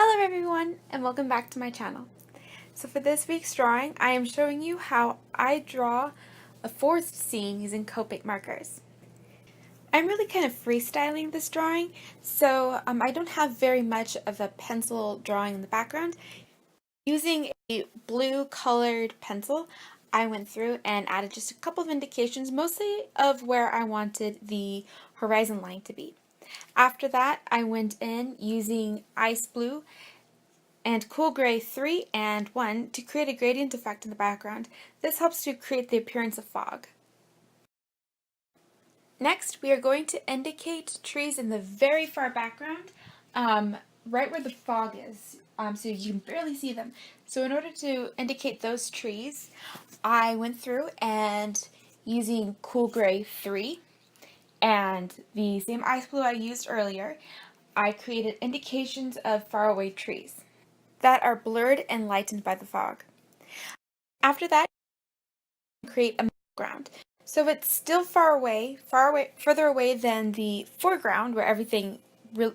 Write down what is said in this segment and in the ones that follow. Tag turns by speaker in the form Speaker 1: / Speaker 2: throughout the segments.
Speaker 1: Hello everyone and welcome back to my channel. So for this week's drawing, I am showing you how I draw a forest scene using Copic markers. I'm really kind of freestyling this drawing, so I don't have very much of a pencil drawing in the background. Using a blue colored pencil, I went through and added just a couple of indications, mostly of where I wanted the horizon line to be. After that, I went in using ice blue and cool gray 3 and 1 to create a gradient effect in the background. This helps to create the appearance of fog. Next, we are going to indicate trees in the very far background, right where the fog is, so you can barely see them. So in order to indicate those trees, I went through and using cool gray 3 and the same ice blue I used earlier, I created indications of faraway trees that are blurred and lightened by the fog. After that, create a midground. So it's still further away than the foreground where everything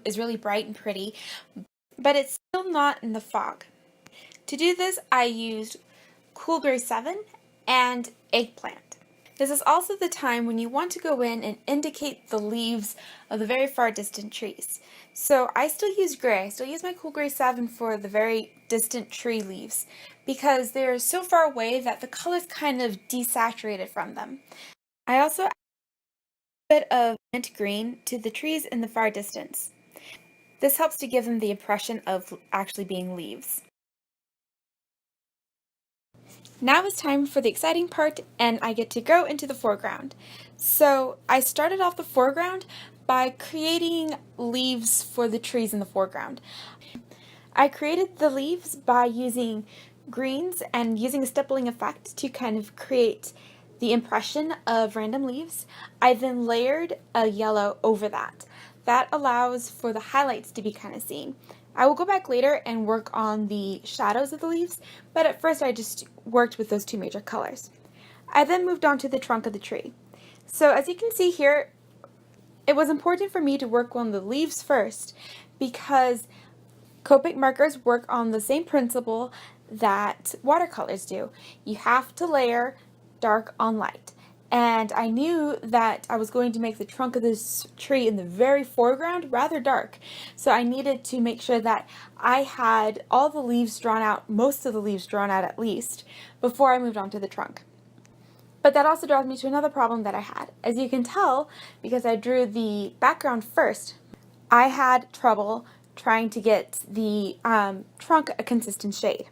Speaker 1: is really bright and pretty, but it's still not in the fog. To do this, I used Cool Gray 7 and Eggplant. This is also the time when you want to go in and indicate the leaves of the very far distant trees. So I still use gray. I still use my Cool Gray 7 for the very distant tree leaves because they're so far away that the color's kind of desaturated from them. I also add a bit of mint green to the trees in the far distance. This helps to give them the impression of actually being leaves. Now it's time for the exciting part, and I get to go into the foreground. So I started off the foreground by creating leaves for the trees in the foreground. I created the leaves by using greens and using a stippling effect to kind of create the impression of random leaves. I then layered a yellow over that. That allows for the highlights to be kind of seen. I will go back later and work on the shadows of the leaves, but at first I just worked with those two major colors. I then moved on to the trunk of the tree. So as you can see here, it was important for me to work on the leaves first because Copic markers work on the same principle that watercolors do. You have to layer dark on light. And I knew that I was going to make the trunk of this tree in the very foreground rather dark. So I needed to make sure that I had all the leaves drawn out, most of the leaves drawn out at least, before I moved on to the trunk. But that also draws me to another problem that I had. As you can tell, because I drew the background first, I had trouble trying to get the trunk a consistent shade.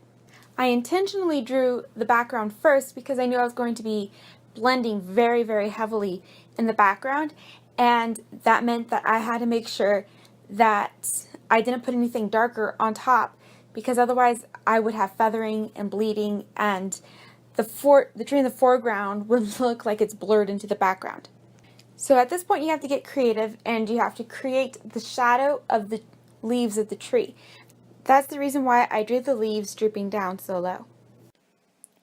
Speaker 1: I intentionally drew the background first because I knew I was going to be blending very, very heavily in the background, and that meant that I had to make sure that I didn't put anything darker on top because otherwise I would have feathering and bleeding and the tree in the foreground would look like it's blurred into the background. So at this point you have to get creative and you have to create the shadow of the leaves of the tree. That's the reason why I drew the leaves drooping down so low.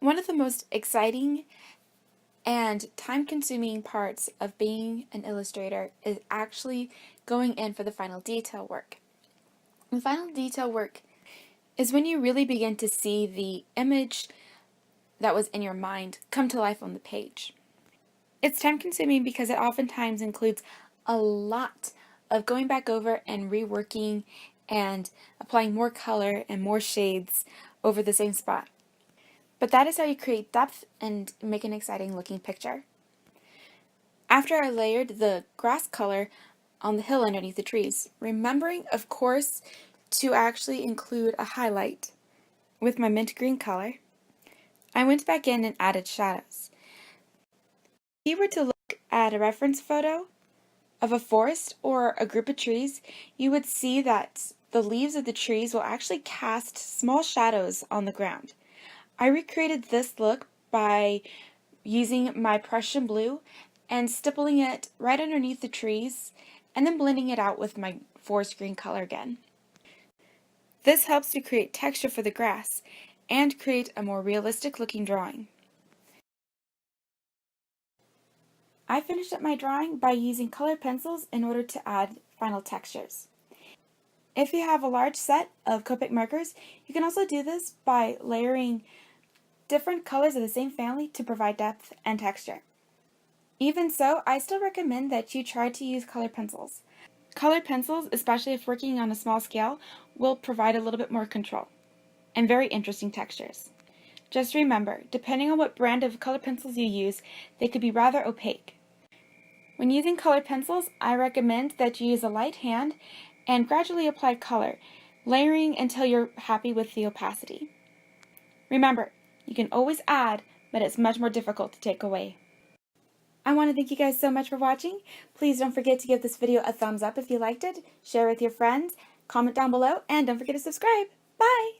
Speaker 1: One of the most exciting and time-consuming parts of being an illustrator is actually going in for the final detail work. The final detail work is when you really begin to see the image that was in your mind come to life on the page. It's time-consuming because it oftentimes includes a lot of going back over and reworking and applying more color and more shades over the same spot. But that is how you create depth and make an exciting looking picture. After I layered the grass color on the hill underneath the trees, remembering of course to actually include a highlight with my mint green color, I went back in and added shadows. If you were to look at a reference photo of a forest or a group of trees, you would see that the leaves of the trees will actually cast small shadows on the ground. I recreated this look by using my Prussian blue and stippling it right underneath the trees and then blending it out with my forest green color again. This helps to create texture for the grass and create a more realistic looking drawing. I finished up my drawing by using colored pencils in order to add final textures. If you have a large set of Copic markers, you can also do this by layering different colors of the same family to provide depth and texture. Even so, I still recommend that you try to use colored pencils. Colored pencils, especially if working on a small scale, will provide a little bit more control and very interesting textures. Just remember, depending on what brand of colored pencils you use, they could be rather opaque. When using colored pencils, I recommend that you use a light hand and gradually apply color, layering until you're happy with the opacity. Remember, you can always add, but it's much more difficult to take away. I want to thank you guys so much for watching. Please don't forget to give this video a thumbs up if you liked it, share with your friends, comment down below, and don't forget to subscribe. Bye!